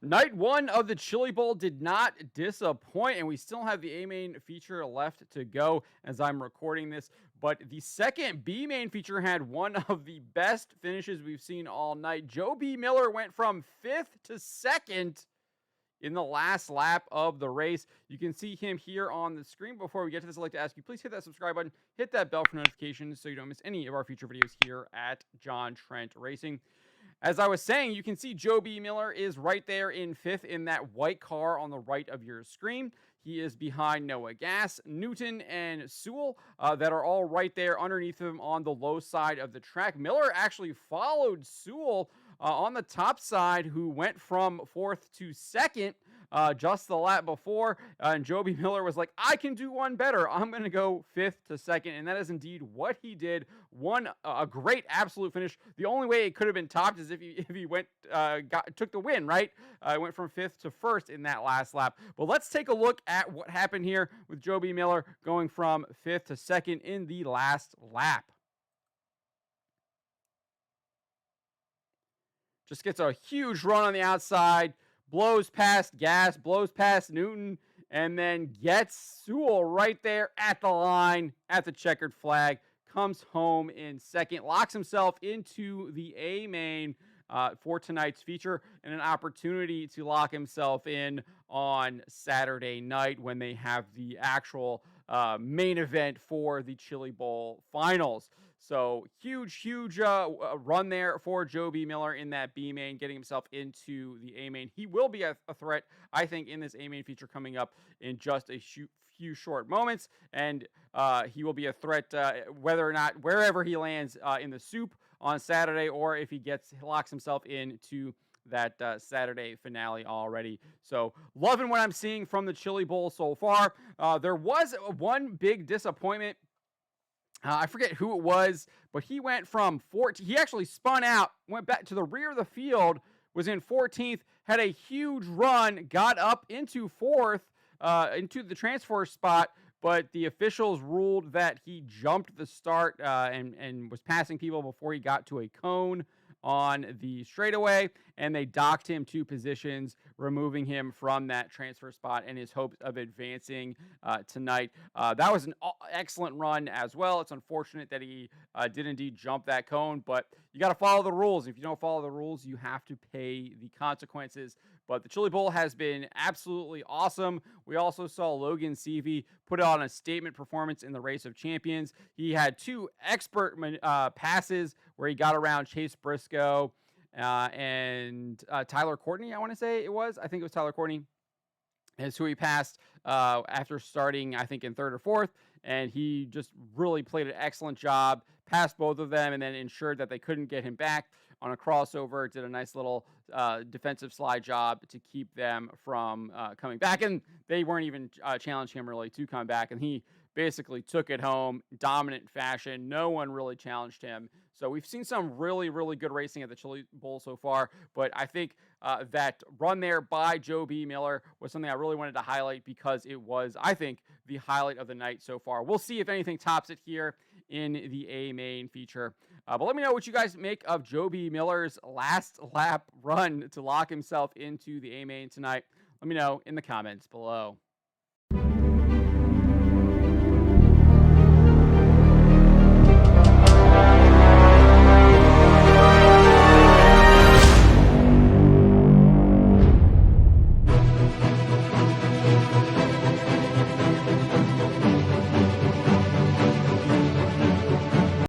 Night one of the Chili Bowl did not disappoint, and we still have the A main feature left to go as I'm recording this. But the second B main feature had one of the best finishes we've seen all night. Joe B. Miller went from fifth to second in the last lap of the race. You can see him here on the screen. Before we get to this, I'd like to ask you, please hit that subscribe button, hit that bell for notifications so you don't miss any of our future videos here at John Trent Racing. As I was saying, you can see Joe B. Miller is right there in fifth in that white car on the right of your screen. He is behind Noah Gass, Newton, and Sewell that are all right there underneath him on the low side of the track. Miller actually followed Sewell on the top side, who went from fourth to second just the lap before. And Joby Miller was like, I can do one better. I'm going to go fifth to second. And that is indeed what he did. Won a great absolute finish. The only way it could have been topped is if he went took the win, right? Went from fifth to first in that last lap. But let's take a look at what happened here with Joby Miller going from fifth to second in the last lap. Just gets a huge run on the outside, blows past Gass, blows past Newton, and then gets Sewell right there at the line, at the checkered flag, comes home in second, locks himself into the A main for tonight's feature, and an opportunity to lock himself in on Saturday night when they have the actual main event for the Chili Bowl finals. So huge run there for Joe B. Miller in that B main, getting himself into the A main. He will be a threat, I think, in this A main feature coming up in just a few short moments, and he will be a threat whether or not wherever he lands in the soup on Saturday, or if he locks himself into that Saturday finale already. So loving what I'm seeing from the Chili Bowl so far. There was one big disappointment. I forget who it was, but he went from 14th. He actually spun out, went back to the rear of the field, was in 14th, had a huge run, got up into fourth, into the transfer spot, but the officials ruled that he jumped the start and was passing people before he got to a cone on the straightaway, and they docked him 2 positions, removing him from that transfer spot and his hopes of advancing tonight. That was an excellent run as well. It's unfortunate that he did indeed jump that cone, but you got to follow the rules. If you don't follow the rules, you have to pay the consequences. But the Chili Bowl has been absolutely awesome. We also saw Logan Seavey put on a statement performance in the Race of Champions. He had 2 expert passes where he got around Chase Briscoe and Tyler Courtney, I want to say it was. I think it was Tyler Courtney is who he passed after starting, I think, in third or fourth. And he just really played an excellent job, passed both of them, and then ensured that they couldn't get him back on a crossover. Did a nice little defensive slide job to keep them from coming back. And they weren't even challenging him really to come back. And he basically took it home, dominant fashion. No one really challenged him. So we've seen some really good racing at the Chili Bowl so far. But I think that run there by Joe B. Miller was something I really wanted to highlight because it was, I think, the highlight of the night so far. We'll see if anything tops it here in the A main feature. But let me know what you guys make of Joe B. Miller's last lap run to lock himself into the A main tonight. Let me know in the comments below.